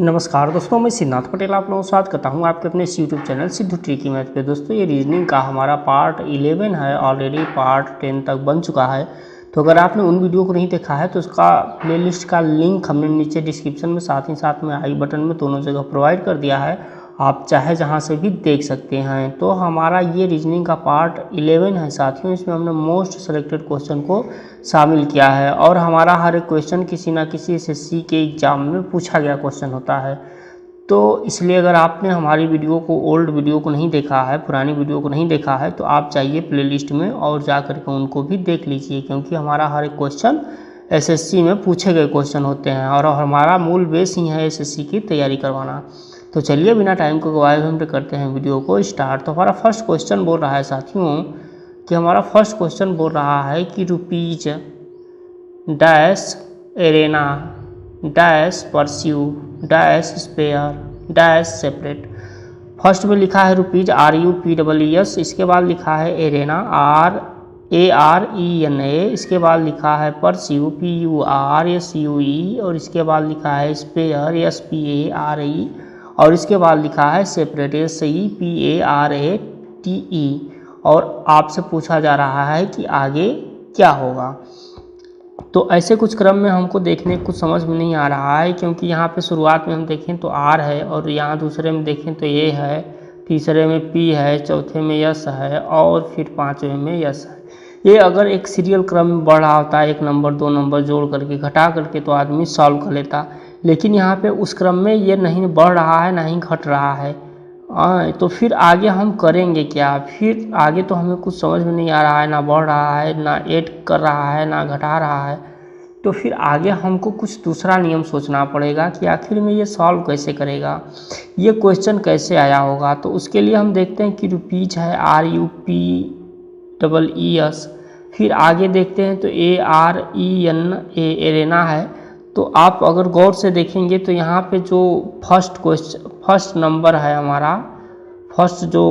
नमस्कार दोस्तों, मैं सिद्धार्थ पटेल आप लोगों के साथ करता हूं आपके अपने YouTube channel Sidhu tricky math पे। दोस्तों ये रीजनिंग का हमारा पार्ट 11 है, ऑलरेडी पार्ट 10 तक बन चुका है। तो अगर आपने उन वीडियो को नहीं देखा है तो उसका प्लेलिस्ट का लिंक हमने नीचे डिस्क्रिप्शन में साथ में आई बटन में दोनों जगह प्रोवाइड कर दिया है, आप चाहे जहां से भी देख सकते हैं। तो हमारा ये रीजनिंग का पार्ट 11 है साथियों, इसमें हमने मोस्ट सेलेक्टेड क्वेश्चन को शामिल किया है और हमारा हर एक क्वेश्चन किसी ना किसी एसएससी के एग्जाम में पूछा गया क्वेश्चन होता है। तो इसलिए अगर आपने हमारी वीडियो को, ओल्ड वीडियो को नहीं देखा है, पुरानी वीडियो को नहीं देखा है, तो आप चाहिए प्लेलिस्ट में और जा करके उनको भी देख लीजिए, क्योंकि हमारा हर एक क्वेश्चन एसएससी में पूछे गए क्वेश्चन होते हैं और हमारा मूल बेस ही है एसएससी की तैयारी करवाना। तो चलिए बिना टाइम को गवाए हम करते हैं वीडियो को स्टार्ट। तो हमारा फर्स्ट क्वेश्चन बोल रहा है साथियों कि हमारा फर्स्ट क्वेश्चन बोल रहा है कि rupees dash arena dash pursue dash spare dash separate. First में लिखा है रुपीज RUPEES, इसके बाद लिखा है एरेना RARENA, इसके बाद लिखा है परस्यू PURSUE और इसके बाद लिखा है स्पेयर SPARE और इसके बाद लिखा है सेपरेट SEPARATE। और आपसे पूछा जा रहा है कि आगे क्या होगा। तो ऐसे कुछ क्रम में हमको देखने कुछ समझ में नहीं आ रहा है, क्योंकि यहाँ पे शुरुआत में हम देखें तो R है और यहाँ दूसरे में देखें तो A है, तीसरे में P है, चौथे में S है और फिर पाँचवें में S है। ये अगर एक सीरियल क्रम में बढ़ रहा होता है, एक नंबर दो नंबर जोड़ करके घटा करके, तो आदमी सॉल्व कर लेता, लेकिन यहाँ पे उस क्रम में ये नहीं बढ़ रहा है ना ही घट रहा है। तो फिर आगे हम करेंगे क्या? फिर आगे तो हमें कुछ समझ में नहीं आ रहा है, ना बढ़ रहा है, ना ऐड कर रहा है, ना घटा रहा है। तो फिर आगे हमको कुछ दूसरा नियम सोचना पड़ेगा कि आखिर में ये सॉल्व कैसे करेगा, ये क्वेश्चन कैसे आया होगा। तो उसके लिए हम देखते हैं कि रुपीज है RUPEES, फिर आगे देखते हैं तो ARENA एरेना है। तो आप अगर गौर से देखेंगे तो यहाँ पे जो फर्स्ट नंबर है हमारा, फर्स्ट जो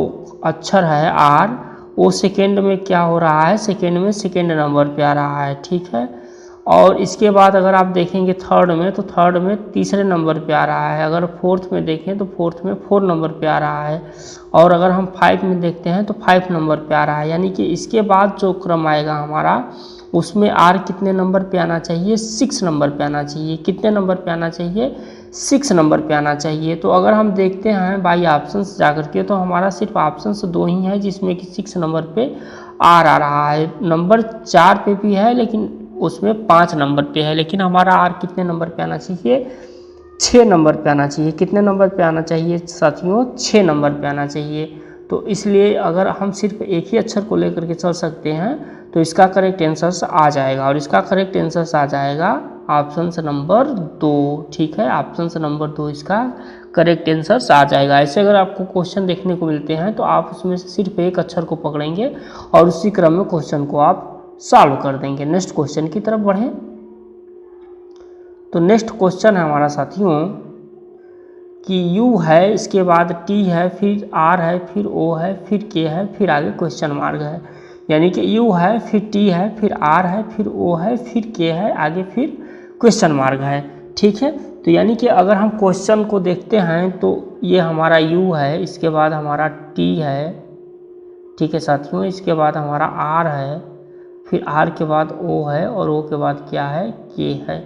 अक्षर है R, वो सेकेंड में क्या हो रहा है, सेकेंड में सेकेंड नंबर पे आ रहा है, ठीक है। और इसके बाद अगर आप देखेंगे थर्ड में, तो थर्ड में तीसरे नंबर पे आ रहा है। अगर फोर्थ में देखें तो फोर्थ में 4 नंबर पे आ रहा है। और अगर हम 5 में देखते हैं तो 5 नंबर पे आ रहा है। यानी कि इसके बाद जो क्रम आएगा हमारा, उसमें R कितने नंबर पे आना चाहिए, 6 नंबर पे आना चाहिए। कितने नंबर पे आना चाहिए, 6 नंबर पे आना चाहिए। तो अगर हम देखते हैं बाई ऑप्शंस जा करके, तो हमारा सिर्फ ऑप्शंस 2 ही है जिसमें कि 6 नंबर पे R आ रहा है। नंबर 4 पे भी है लेकिन उसमें 5 नंबर पे है, लेकिन हमारा R कितने नंबर पे आना चाहिए, 6 नंबर पे आना चाहिए। कितने नंबर पे आना चाहिए साथियों, 6 नंबर पे आना चाहिए। तो इसलिए अगर हम सिर्फ एक ही अक्षर को लेकर के चल सकते हैं तो इसका करेक्ट आंसर आ जाएगा, और इसका करेक्ट आंसर आ जाएगा ऑप्शन नंबर 2, ठीक है। ऑप्शन नंबर 2 इसका करेक्ट आंसर आ जाएगा। ऐसे अगर आपको क्वेश्चन देखने को मिलते हैं तो आप उसमें से सिर्फ एक अक्षर को पकड़ेंगे और उसी क्रम में क्वेश्चन को आप सॉल्व कर देंगे। नेक्स्ट क्वेश्चन की तरफ बढ़ें। तो नेक्स्ट क्वेश्चन है हमारा साथियों कि U है, इसके बाद T है, फिर R है, फिर O है, फिर K है, फिर आगे क्वेश्चन मार्क है। यानी कि U है, फिर T है, फिर R है, फिर O है, फिर K है, आगे फिर क्वेश्चन मार्क है, ठीक है। तो यानी कि अगर हम क्वेश्चन को देखते हैं तो ये हमारा U है, इसके बाद हमारा T है, ठीक है साथियों, इसके बाद हमारा R है, फिर R के बाद O है और O के बाद क्या है, K है,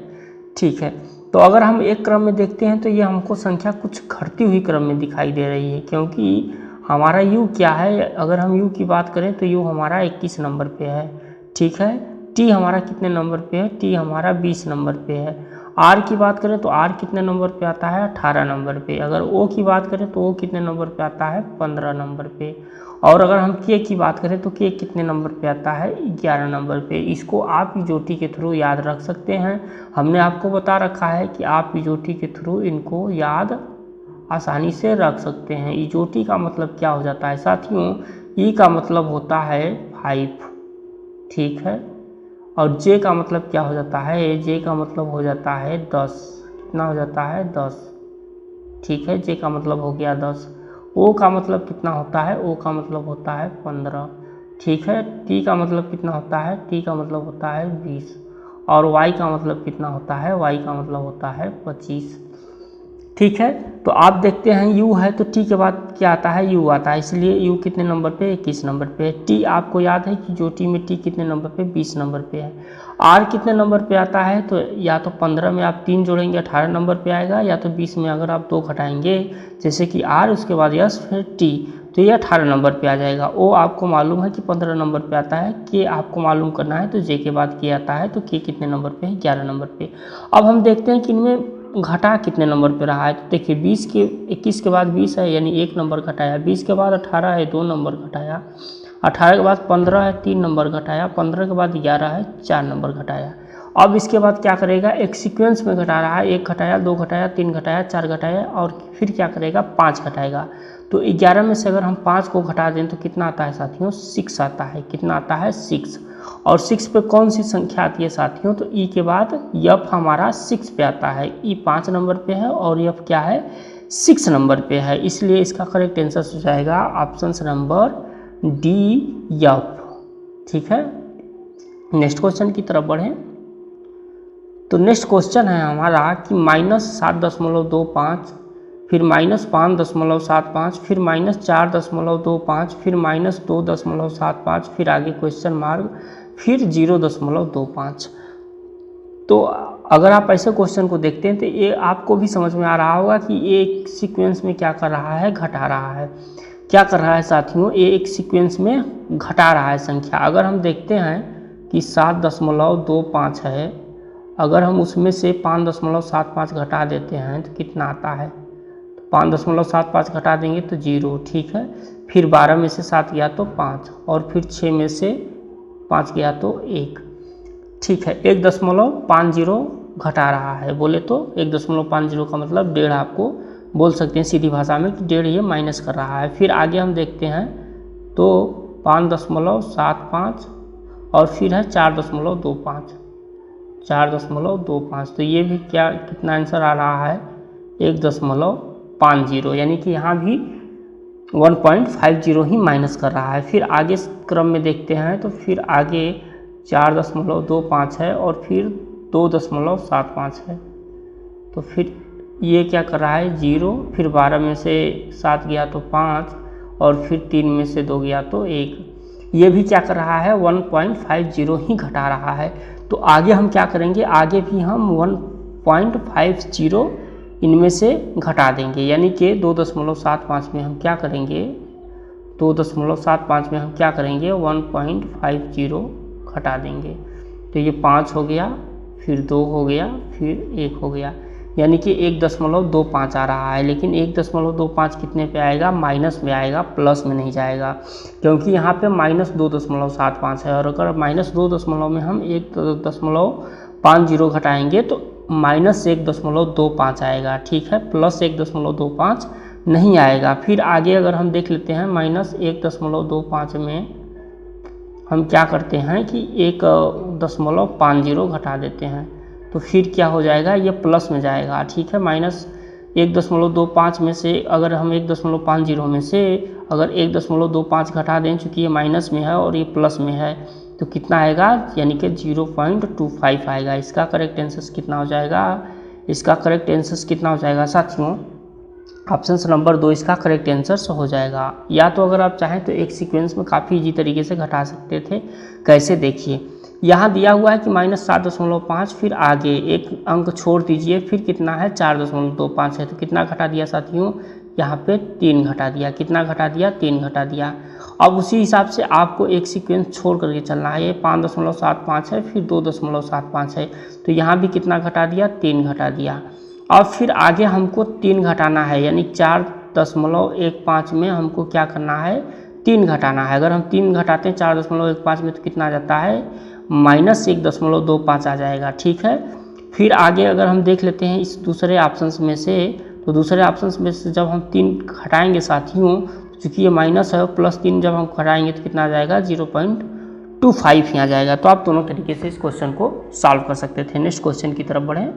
ठीक है। तो अगर हम एक क्रम में देखते हैं तो ये हमको संख्या कुछ घटती हुई क्रम में दिखाई दे रही है, क्योंकि हमारा U क्या है, अगर हम U की बात करें तो U हमारा 21 नंबर पे है, ठीक है। T हमारा कितने नंबर पे है, T हमारा 20 नंबर पे है। R की बात करें तो R कितने नंबर पे आता है, 18 नंबर पे। अगर O की बात करें तो O कितने नंबर पे आता है, 15 नंबर पे। और अगर हम K की बात करें तो K कितने नंबर पे आता है, 11 नंबर पे। इसको आप इजोटी के थ्रू याद रख सकते हैं। हमने आपको बता रखा है कि आप इजोटी के थ्रू इनको याद आसानी से रख सकते हैं। इजोटी का मतलब क्या हो जाता है साथियों, E का मतलब होता है 5, ठीक है। और J का मतलब क्या हो जाता है, J का मतलब हो जाता है 10। कितना हो जाता है, 10, ठीक है। J का मतलब हो गया 10। O का मतलब कितना होता है, O का मतलब होता है 15, ठीक है। T का मतलब कितना होता है, T का मतलब होता है 20। और Y का मतलब कितना होता है, Y का मतलब होता है 25। ठीक है। तो आप देखते हैं u है तो t के बाद क्या आता है, u आता है, इसलिए u कितने नंबर पे, 21 नंबर पे है। t आपको याद है कि जो t में t कितने नंबर पे, 20 नंबर पे है। r कितने नंबर पे आता है, तो या तो 15 में आप 3 जोड़ेंगे 18 नंबर पे आएगा, या तो 20 में अगर आप 2 घटाएंगे जैसे कि r उसके बाद यस फिर t, तो ये 18 नंबर पे आ जाएगा। ओ आपको मालूम है कि 15 नंबर पे आता है, के आपको मालूम करना है तो जे के बाद के आता है, तो के कितने नंबर पे है, 11 नंबर पे। अब हम देखते हैं कि इनमें घटा कितने नंबर पे रहा है, तो देखिए 21 के बाद 20 है यानी 1 नंबर घटाया, 20 के बाद 18 है 2 नंबर घटाया, 18 के बाद 15 है 3 नंबर घटाया, 15 के बाद 11 है 4 नंबर घटाया। अब इसके बाद क्या करेगा, एक सीक्वेंस में घटा रहा है, 1 घटाया 2 घटाया 3 घटाया 4 घटाया और फिर क्या करेगा 5 घटाएगा। तो 11 में से अगर हम 5 को घटा दें तो कितना आता है साथियों, 6 आता है। कितना आता है, 6। और 6 पे कौन सी संख्या आती है साथियों, तो ई के बाद यफ हमारा 6 पे आता है, ई 5 नंबर पे है और यफ क्या है 6 नंबर पे है, इसलिए इसका करेक्ट आंसर हो जाएगा ऑप्शन नंबर डी यफ। ठीक है, नेक्स्ट क्वेश्चन की तरफ बढ़ें। तो नेक्स्ट क्वेश्चन है हमारा कि -7.25, फिर -5.75, फिर -4.25, फिर -2.75, फिर आगे क्वेश्चन मार्क, फिर 0.25। तो अगर आप ऐसे क्वेश्चन को देखते हैं तो ये आपको भी समझ में आ रहा होगा कि ये एक सीक्वेंस में क्या कर रहा है, घटा रहा है। क्या कर रहा है साथियों, ये एक सीक्वेंस में घटा रहा है संख्या। अगर हम देखते हैं कि 7.25 है, अगर हम उसमें से 5.75 घटा देते हैं तो कितना आता है, 5.75 घटा देंगे तो 0। ठीक है, फिर 12 में से 7 गया तो 5 और फिर 6 में से 5 गया तो 1। ठीक है, 1.50 घटा रहा है, बोले तो 1.50 का मतलब 1.5 आपको बोल सकते हैं सीधी भाषा में कि 1.5 ये माइनस कर रहा है। फिर आगे हम देखते हैं तो 5.75 और फिर है 4.25, 4.25, तो ये भी क्या कितना आंसर आ रहा है 1.50, यानी कि यहाँ भी 1.50 ही माइनस कर रहा है। फिर आगे क्रम में देखते हैं तो फिर आगे 4.25 है और फिर 2.75 है, तो फिर ये क्या कर रहा है 0, फिर 12 में से 7 गया तो 5 और फिर 3 में से 2 गया तो 1। ये भी क्या कर रहा है 1.50 ही घटा रहा है। तो आगे हम क्या करेंगे, आगे भी हम 1.50 इनमें से घटा देंगे, यानी कि 2.75 में हम क्या करेंगे, 2.75 में हम क्या करेंगे 1.50 घटा देंगे। तो ये 5 हो गया, फिर 2 हो गया, फिर 1 हो गया, यानी कि 1.25 आ रहा है। लेकिन 1.25 कितने पे आएगा, माइनस में आएगा, प्लस में नहीं जाएगा, क्योंकि यहाँ पे -2.75 है। और अगर -2 में हम 1.50 घटाएंगे तो -1.25 आएगा। ठीक है, +1.25 नहीं आएगा। फिर आगे अगर हम देख लेते हैं -1.25 में हम क्या करते हैं कि 1.50 घटा देते हैं, तो फिर क्या हो जाएगा, ये प्लस में जाएगा। ठीक है, -1.25 में से अगर हम 1.50 में से अगर 1.25 घटा दें, चूँकि ये माइनस में है और ये प्लस में है, तो कितना आएगा, यानी कि 0.25 आएगा। इसका करेक्ट आंसर कितना हो जाएगा, इसका करेक्ट आंसर कितना हो जाएगा साथियों, ऑप्शन नंबर 2 इसका करेक्ट आंसर हो जाएगा। या तो अगर आप चाहें तो एक सीक्वेंस में काफ़ी इजी तरीके से घटा सकते थे। कैसे, देखिए यहाँ दिया हुआ है कि -7.5, फिर आगे एक अंक छोड़ दीजिए, फिर कितना है 4.25 है, तो कितना घटा दिया साथियों, यहाँ पे 3 घटा दिया। कितना घटा दिया, 3 घटा दिया। अब उसी हिसाब से आपको एक सीक्वेंस छोड़ करके चलना है, ये 5.75 है, फिर 2.75 है, तो यहाँ भी कितना घटा दिया, 3 घटा दिया। और फिर आगे हमको 3 घटाना है, यानी 4.15 में हमको क्या करना है, 3 घटाना है। अगर हम 3 घटाते हैं 4.15 में तो कितना आ जाता है, -1.25 आ जाएगा। ठीक है, फिर आगे अगर हम देख लेते हैं इस दूसरे ऑप्शंस में से, तो दूसरे ऑप्शंस में से जब हम 3 घटाएंगे साथियों, चूँकि ये माइनस है, +3 जब हम घटाएंगे तो कितना आ जाएगा, 0.25 ही आ जाएगा। तो आप दोनों तरीके से इस क्वेश्चन को सॉल्व कर सकते थे। नेक्स्ट क्वेश्चन की तरफ बढ़ें।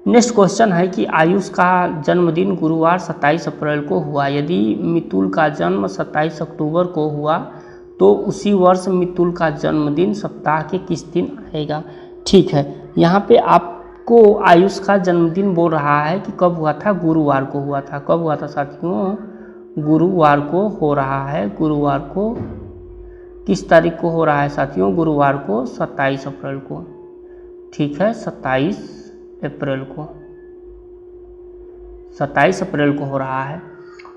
नेक्स्ट क्वेश्चन है कि आयुष का जन्मदिन गुरुवार 27 अप्रैल को हुआ। यदि मितुल का जन्म 27 अक्टूबर को हुआ तो उसी वर्ष मितुल का जन्मदिन सप्ताह के किस दिन आएगा। ठीक है, यहाँ पे आप को आयुष का जन्मदिन बोल रहा है कि कब हुआ था, गुरुवार को हुआ था। कब हुआ था साथियों, गुरुवार को हो रहा है। गुरुवार को किस तारीख को हो रहा है साथियों, गुरुवार को 27 अप्रैल को। ठीक है, 27 अप्रैल को, 27 अप्रैल को हो रहा है।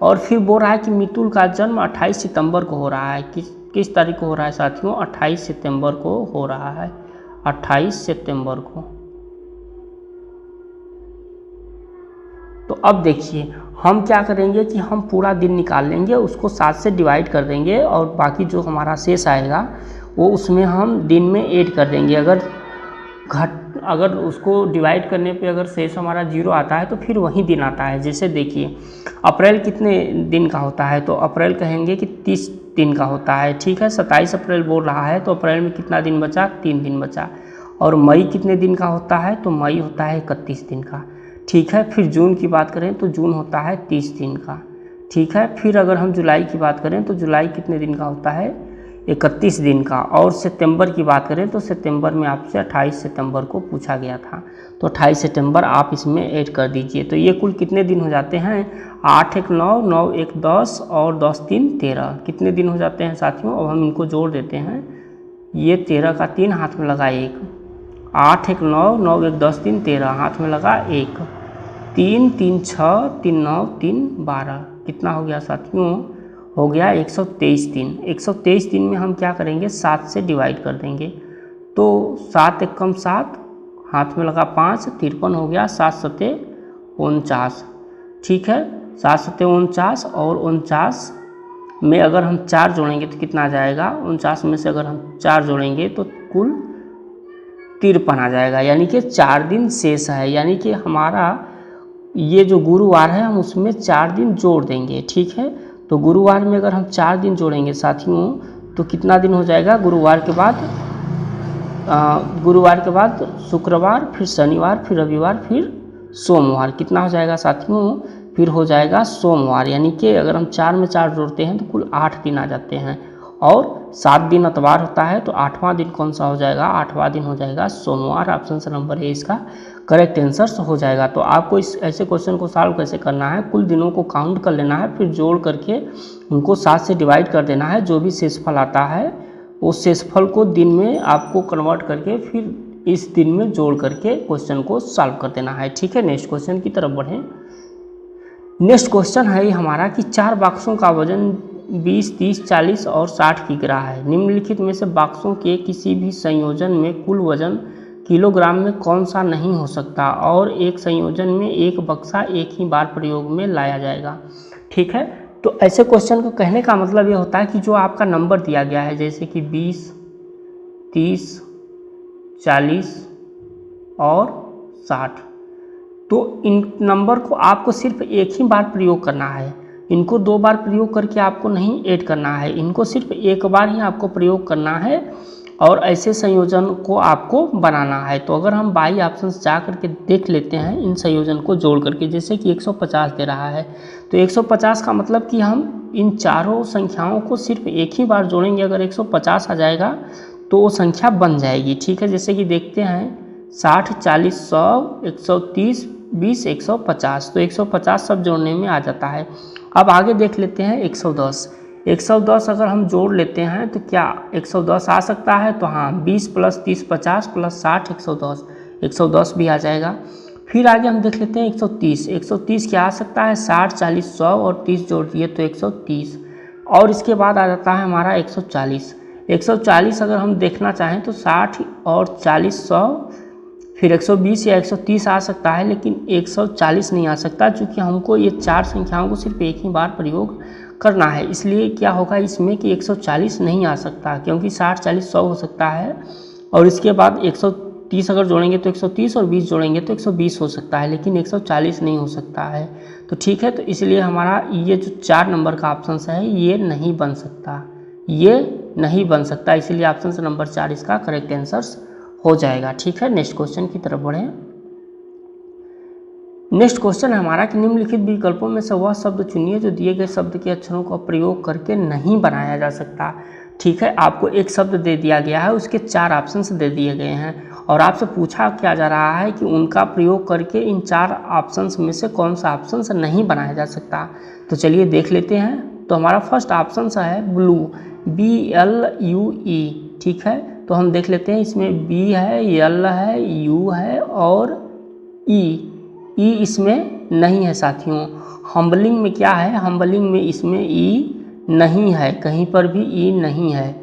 और फिर बोल रहा है कि मितुल का जन्म 28 सितंबर को हो रहा है। किस तारीख को हो रहा है साथियों, 28 सितंबर को हो रहा है, 28 सितंबर को। तो अब देखिए हम क्या करेंगे कि हम पूरा दिन निकाल लेंगे, उसको 7 से डिवाइड कर देंगे और बाकी जो हमारा शेष आएगा वो उसमें हम दिन में ऐड कर देंगे। अगर उसको डिवाइड करने पे अगर शेष हमारा 0 आता है तो फिर वही दिन आता है। जैसे देखिए अप्रैल कितने दिन का होता है, तो अप्रैल कहेंगे कि 30 दिन का होता है। ठीक है, 27 अप्रैल बोल रहा है तो अप्रैल में कितना दिन बचा, 3 दिन बचा। और मई कितने दिन का होता है, तो मई होता है 31 दिन का। ठीक है, फिर जून की बात करें तो जून होता है 30 दिन का। ठीक है, फिर अगर हम जुलाई की बात करें तो जुलाई कितने दिन का होता है, 31 दिन का। और सितंबर की बात करें तो सितंबर में आपसे 28 सितंबर को पूछा गया था, तो 28 सितंबर आप इसमें ऐड कर दीजिए। तो ये कुल कितने दिन हो जाते हैं, 8 1 9, 9 1 10 और 10 3 13। कितने दिन हो जाते हैं साथियों, अब हम इनको जोड़ देते हैं। ये 13 का 3 हाथ में लगा 1, 8 1 9, 9 1 10 3 13 हाथ में लगा 1, 3 3 6 3 9 3 12। कितना हो गया साथियों, हो गया 123 दिन। 123 दिन में हम क्या करेंगे, 7 से डिवाइड कर देंगे। तो 7 1 कम 7, हाथ में लगा 5, 53 हो गया, 7 7 49। ठीक है, 7 7 49 और 49 में अगर हम 4 जोड़ेंगे तो कितना आ जाएगा, 49 में से अगर हम 4 जोड़ेंगे तो कुल 53 आ जाएगा। यानी कि 4 दिन शेष है, यानी कि हमारा ये जो गुरुवार है हम उसमें 4 दिन जोड़ देंगे। ठीक है, तो गुरुवार में अगर हम 4 दिन जोड़ेंगे साथियों तो कितना दिन हो जाएगा, गुरुवार के बाद शुक्रवार, फिर शनिवार, फिर रविवार, फिर सोमवार। कितना हो जाएगा साथियों, फिर हो जाएगा सोमवार। यानी कि अगर हम 4 में 4 जोड़ते हैं तो कुल 8 दिन आ जाते हैं। और 7 दिन अतवार होता है, तो 8वां दिन कौन सा हो जाएगा, 8वां दिन हो जाएगा सोमवार। ऑप्शन से नंबर ए इसका करेक्ट आंसर हो जाएगा। तो आपको इस ऐसे क्वेश्चन को सॉल्व कैसे करना है, कुल दिनों को काउंट कर लेना है, फिर जोड़ करके उनको 7 से डिवाइड कर देना है। जो भी शेषफल आता है उस शेषफल को दिन में आपको कन्वर्ट करके फिर इस दिन में जोड़ करके क्वेश्चन को सॉल्व कर देना है। ठीक है, नेक्स्ट क्वेश्चन की तरफ बढ़ें। नेक्स्ट क्वेश्चन है हमारा कि 4 बॉक्सों का वजन 20, 30, 40 और 60 किग्रा है। निम्नलिखित में से बॉक्सों के किसी भी संयोजन में कुल वजन किलोग्राम में कौन सा नहीं हो सकता, और एक संयोजन में एक बक्सा एक ही बार प्रयोग में लाया जाएगा। ठीक है, तो ऐसे क्वेश्चन को कहने का मतलब ये होता है कि जो आपका नंबर दिया गया है, जैसे कि 20, 30, 40 और 60, तो इन नंबर को आपको सिर्फ एक ही बार प्रयोग करना है। इनको 2 बार प्रयोग करके आपको नहीं ऐड करना है, इनको सिर्फ एक बार ही आपको प्रयोग करना है और ऐसे संयोजन को आपको बनाना है। तो अगर हम बाई ऑप्शन जा करके देख लेते हैं इन संयोजन को जोड़ करके, जैसे कि 150 दे रहा है, तो 150 का मतलब कि हम इन चारों संख्याओं को सिर्फ एक ही बार जोड़ेंगे। अगर 150 आ जाएगा तो वो संख्या बन जाएगी। ठीक है, जैसे कि देखते हैं 60, 40, 100, 130, 20, 150, तो 150 सब जोड़ने में आ जाता है। अब आगे देख लेते हैं 110। 110 अगर हम जोड़ लेते हैं तो क्या 110 आ सकता है, तो हाँ, 20 + 30 50 + 60 110, 110 भी आ जाएगा। फिर आगे हम देख लेते हैं 130। 130 क्या आ सकता है, 60, 40, 100 और 30 जोड़ दिए तो 130। और इसके बाद आ जाता है हमारा 140। 140 अगर हम देखना चाहें तो 60 और 40 100, फिर 120 या 130 आ सकता है, लेकिन 140 नहीं आ सकता, क्योंकि हमको ये 4 संख्याओं को सिर्फ एक ही बार प्रयोग करना है। इसलिए क्या होगा इसमें कि 140 नहीं आ सकता, क्योंकि 60 40 100 हो सकता है, और इसके बाद 130 अगर जोड़ेंगे तो 130 और 20 जोड़ेंगे तो 120 हो सकता है, लेकिन 140 नहीं हो सकता है। तो ठीक है, तो इसलिए हमारा ये जो 4 नंबर का ऑप्शन है ये नहीं बन सकता, ये नहीं बन सकता, इसलिए ऑप्शन से नंबर 4 इसका करेक्ट आंसर हो जाएगा। ठीक है, नेक्स्ट क्वेश्चन की तरफ बढ़ें। नेक्स्ट क्वेश्चन है हमारा कि निम्नलिखित विकल्पों में से वह शब्द चुनिए जो दिए गए शब्द के अक्षरों का प्रयोग करके नहीं बनाया जा सकता। ठीक है, आपको एक शब्द दे दिया गया है, उसके 4 ऑप्शंस दे दिए गए हैं और आपसे पूछा क्या जा रहा है कि उनका प्रयोग करके इन 4 ऑप्शंस में से कौन सा ऑप्शंस नहीं बनाया जा सकता। तो चलिए देख लेते हैं। तो हमारा फर्स्ट ऑप्शन है ब्लू, BLUE, ठीक है। तो हम देख लेते हैं, इसमें B है, L है, U है और E इसमें नहीं है साथियों। हम्बलिंग में क्या है, हम्बलिंग में इसमें E नहीं है, कहीं पर भी E नहीं है,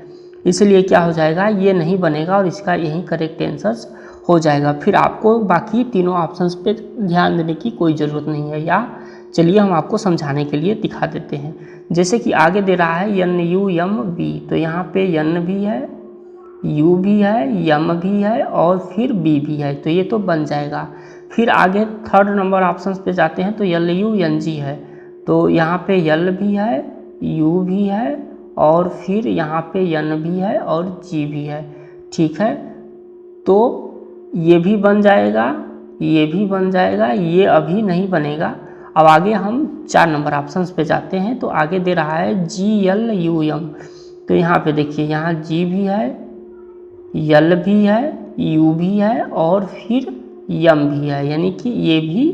इसलिए क्या हो जाएगा, ये नहीं बनेगा और इसका यही करेक्ट आंसर हो जाएगा। फिर आपको बाकी तीनों ऑप्शंस पे ध्यान देने की कोई ज़रूरत नहीं है, या चलिए हम आपको समझाने के लिए दिखा देते हैं। जैसे कि आगे दे रहा है NUMB, तो यहाँ पे N भी है, U भी है, M भी है और फिर B भी है, तो ये तो बन जाएगा। फिर आगे थर्ड नंबर ऑप्शन पे जाते हैं तो LUNG है, तो यहाँ पे L भी है, U भी है और फिर यहाँ पे N भी है और G भी है, ठीक है। तो ये भी बन जाएगा, ये भी बन जाएगा, ये अभी नहीं बनेगा। अब आगे हम 4 नंबर ऑप्शंस पे जाते हैं। तो आगे दे रहा है GLUM, तो यहाँ पे देखिए, यहाँ G भी है, L भी है, U भी है और फिर M भी है, यानी कि ये भी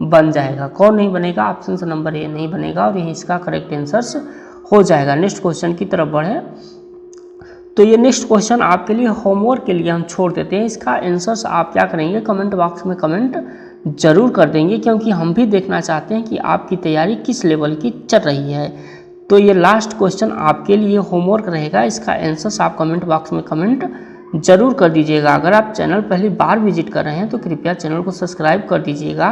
बन जाएगा। कौन नहीं बनेगा, ऑप्शन नंबर ए नहीं बनेगा और यही इसका करेक्ट आंसर हो जाएगा। नेक्स्ट क्वेश्चन की तरफ बढ़े। तो ये नेक्स्ट क्वेश्चन आपके लिए होमवर्क के लिए हम छोड़ देते हैं। इसका आंसर्स आप क्या करेंगे, कमेंट बॉक्स में कमेंट जरूर कर देंगे, क्योंकि हम भी देखना चाहते हैं कि आपकी तैयारी किस लेवल की चल रही है। तो ये लास्ट क्वेश्चन आपके लिए होमवर्क रहेगा, इसका आंसर्स आप कमेंट बॉक्स में कमेंट जरूर कर दीजिएगा। अगर आप चैनल पहली बार विजिट कर रहे हैं तो कृपया चैनल को सब्सक्राइब कर दीजिएगा,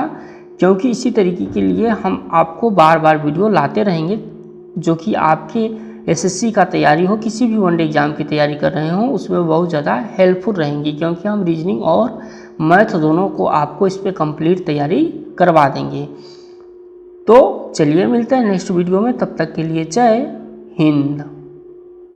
क्योंकि इसी तरीके के लिए हम आपको बार बार वीडियो लाते रहेंगे, जो कि आपके SSC का तैयारी हो, किसी भी वनडे एग्जाम की तैयारी कर रहे हो, उसमें बहुत ज़्यादा हेल्पफुल रहेंगी, क्योंकि हम रीजनिंग और मैथ दोनों को आपको इस पर कंप्लीट तैयारी करवा देंगे। तो चलिए मिलते हैं नेक्स्ट वीडियो में, तब तक के लिए जय हिंद।